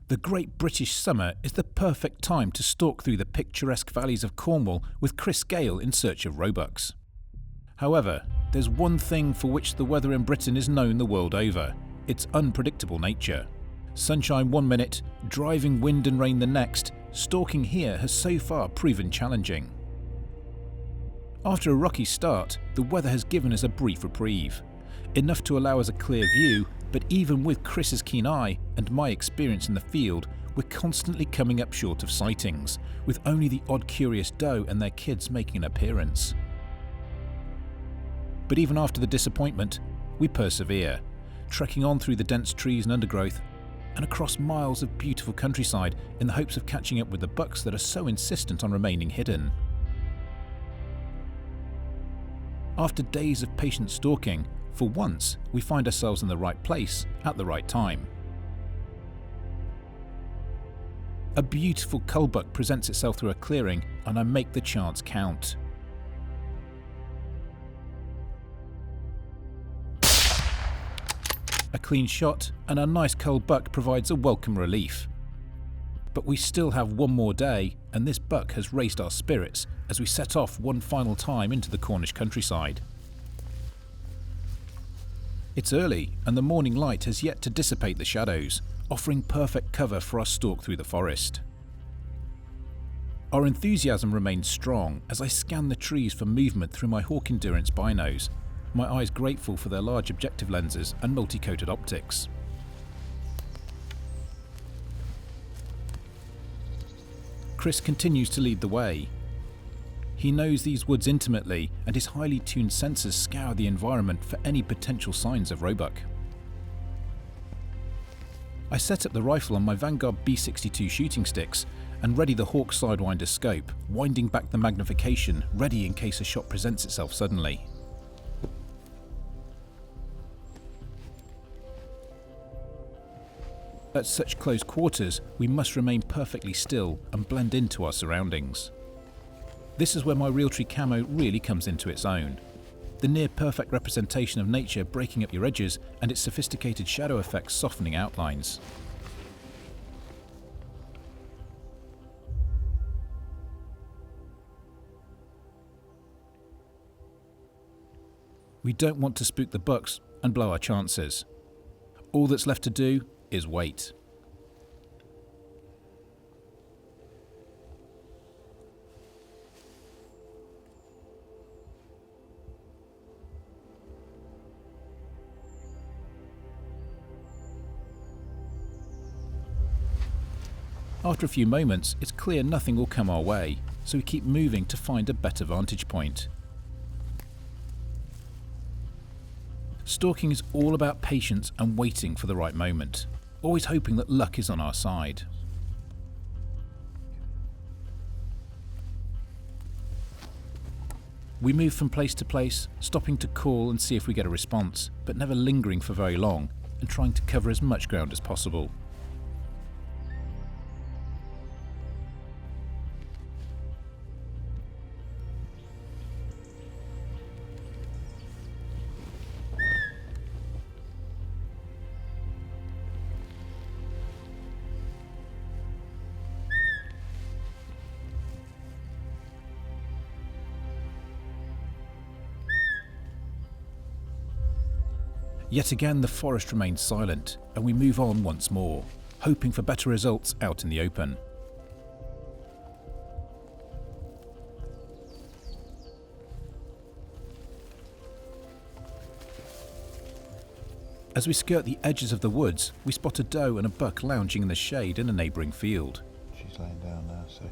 The Great British Summer is the perfect time to stalk through the picturesque valleys of Cornwall with Gale in search of roebucks. However, there's one thing for which the weather in Britain is known the world over: its unpredictable nature. Sunshine one minute, driving wind and rain the next, stalking here has so far proven challenging. After a rocky start, the weather has given us a brief reprieve, enough to allow us a clear view. But even with Chris's keen eye and my experience in the field, we're constantly coming up short of sightings, with only the odd curious doe and their kids making an appearance. But even after the disappointment, we persevere, trekking on through the dense trees and undergrowth, and across miles of beautiful countryside in the hopes of catching up with the bucks that are so insistent on remaining hidden. After days of patient stalking, for once, we find ourselves in the right place at the right time. A beautiful cull buck presents itself through a clearing, and I make the chance count. A clean shot, and a nice cull buck provides a welcome relief. But we still have one more day, and this buck has raised our spirits as we set off one final time into the Cornish countryside. It's early, and the morning light has yet to dissipate the shadows, offering perfect cover for our stalk through the forest. Our enthusiasm remains strong as I scan the trees for movement through my Hawk Endurance binos, my eyes grateful for their large objective lenses and multi-coated optics. Chris continues to lead the way. He knows these woods intimately, and his highly tuned sensors scour the environment for any potential signs of roebuck. I set up the rifle on my Vanguard B62 shooting sticks and ready the Hawk Sidewinder scope, winding back the magnification, ready in case a shot presents itself suddenly. At such close quarters, we must remain perfectly still and blend into our surroundings. This is where my Realtree camo really comes into its own. The near-perfect representation of nature breaking up your edges and its sophisticated shadow effects softening outlines. We don't want to spook the bucks and blow our chances. All that's left to do is wait. After a few moments, it's clear nothing will come our way, so we keep moving to find a better vantage point. Stalking is all about patience and waiting for the right moment, always hoping that luck is on our side. We move from place to place, stopping to call and see if we get a response, but never lingering for very long, and trying to cover as much ground as possible. Yet again the forest remains silent, and we move on once more, hoping for better results out in the open. As we skirt the edges of the woods, we spot a doe and a buck lounging in the shade in a neighbouring field. She's laying down now, so...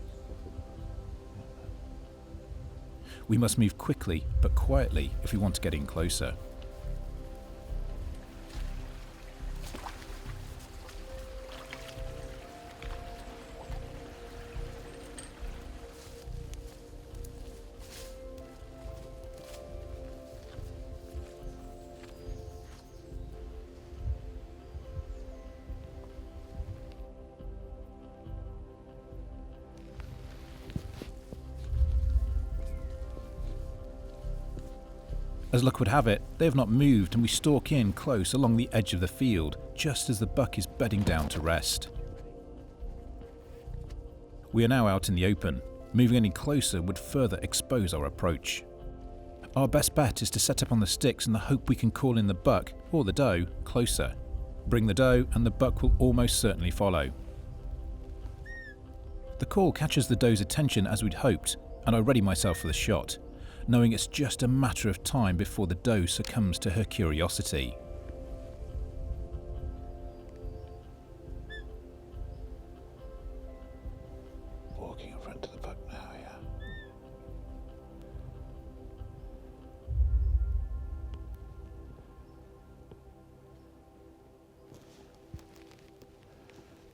We must move quickly but quietly if we want to get in closer. As luck would have it, they have not moved and we stalk in close along the edge of the field, just as the buck is bedding down to rest. We are now out in the open. Moving any closer would further expose our approach. Our best bet is to set up on the sticks in the hope we can call in the buck, or the doe, closer. Bring the doe and the buck will almost certainly follow. The call catches the doe's attention as we'd hoped, and I ready myself for the shot, knowing it's just a matter of time before the doe succumbs to her curiosity. Walking in front of the buck now, yeah.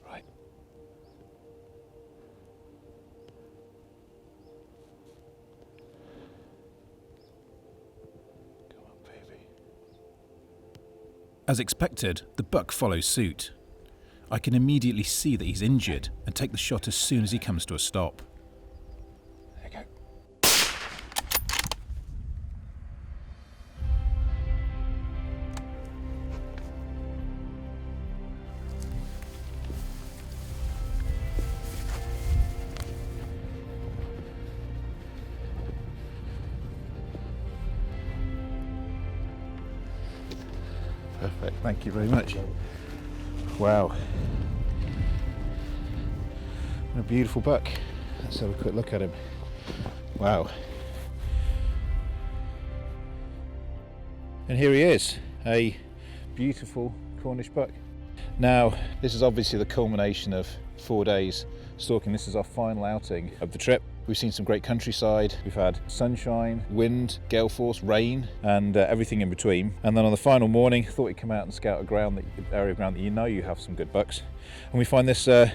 Right. As expected, the buck follows suit. I can immediately see that he's injured and take the shot as soon as he comes to a stop. There you go. Perfect, thank you very much. Wow. What a beautiful buck. Let's have a quick look at him. Wow. And here he is, a beautiful Cornish buck. Now, this is obviously the culmination of 4 days stalking. This is our final outing of the trip. We've seen some great countryside, we've had sunshine, wind, gale force, rain, and everything in between. And then on the final morning, thought we'd come out and scout a area of ground that you know you have some good bucks. And we find this little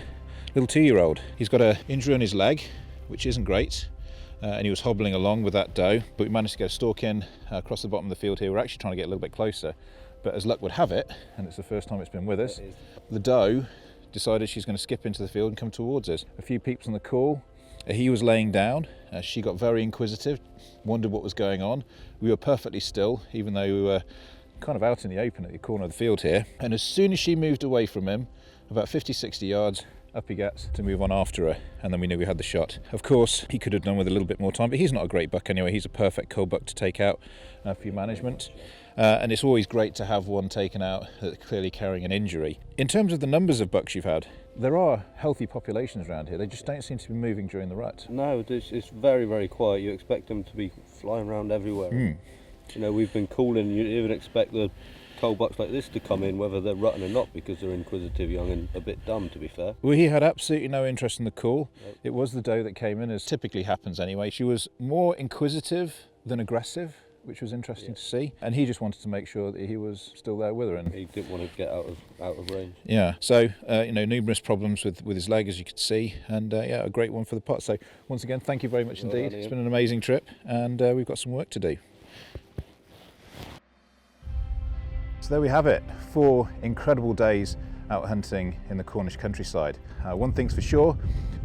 2-year-old. He's got an injury on his leg, which isn't great. And he was hobbling along with that doe, but we managed to get a stalk in across the bottom of the field here. We're actually trying to get a little bit closer, but as luck would have it, and it's the first time it's been with us, the doe decided she's going to skip into the field and come towards us. A few peeps on the call. He was laying down. She got very inquisitive, wondered what was going on. We were perfectly still, even though we were kind of out in the open at the corner of the field here. And as soon as she moved away from him, about 50, 60 yards, up he gets to move on after her, and then we knew we had the shot. Of course, he could have done with a little bit more time, but he's not a great buck anyway. He's a perfect cull buck to take out for your management. And it's always great to have one taken out that's clearly carrying an injury. In terms of the numbers of bucks you've had, there are healthy populations around here. They just don't seem to be moving during the rut. No, it's very, very quiet. You expect them to be flying around everywhere. You know, we've been calling, you even expect the cull bucks like this to come in, whether they're rutting or not, because they're inquisitive, young and a bit dumb, to be fair. Well, he had absolutely no interest in the call. Nope. It was the doe that came in, as typically happens anyway. She was more inquisitive than aggressive, which was interesting to see, and he just wanted to make sure that he was still there with her, and he didn't want to get out of range. Yeah, so you know, numerous problems with his leg, as you could see, and yeah, a great one for the pot. So once again, thank you very much indeed. It's been an amazing trip, and we've got some work to do. So there we have it, 4 incredible days out hunting in the Cornish countryside. One thing's for sure,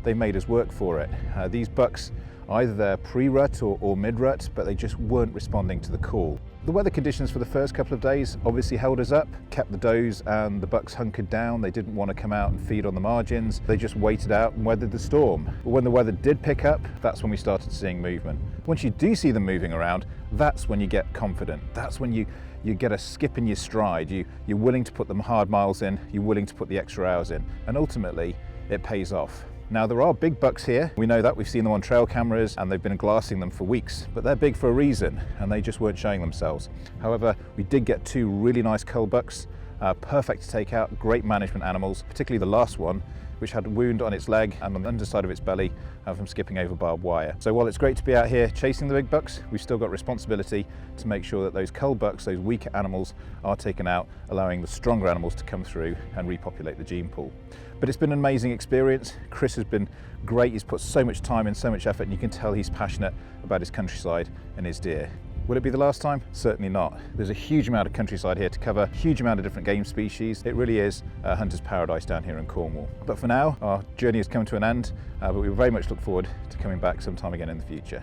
they made us work for it. These bucks, either they're pre-rut or mid-rut, but they just weren't responding to the call. The weather conditions for the first couple of days obviously held us up, kept the does and the bucks hunkered down. They didn't want to come out and feed on the margins. They just waited out and weathered the storm. But when the weather did pick up, that's when we started seeing movement. Once you do see them moving around, that's when you get confident. That's when you get a skip in your stride. You're willing to put them hard miles in, you're willing to put the extra hours in, and ultimately it pays off. Now, there are big bucks here. We know that, we've seen them on trail cameras and they've been glassing them for weeks, but they're big for a reason and they just weren't showing themselves. However, we did get 2 really nice cull bucks, perfect to take out, great management animals, particularly the last one, which had a wound on its leg and on the underside of its belly from skipping over barbed wire. So while it's great to be out here chasing the big bucks, we've still got responsibility to make sure that those cull bucks, those weaker animals, are taken out, allowing the stronger animals to come through and repopulate the gene pool. But it's been an amazing experience. Chris has been great. He's put so much time in, so much effort, and you can tell he's passionate about his countryside and his deer. Will it be the last time? Certainly not. There's a huge amount of countryside here to cover, huge amount of different game species. It really is a hunter's paradise down here in Cornwall. But for now, our journey has come to an end, but we very much look forward to coming back sometime again in the future.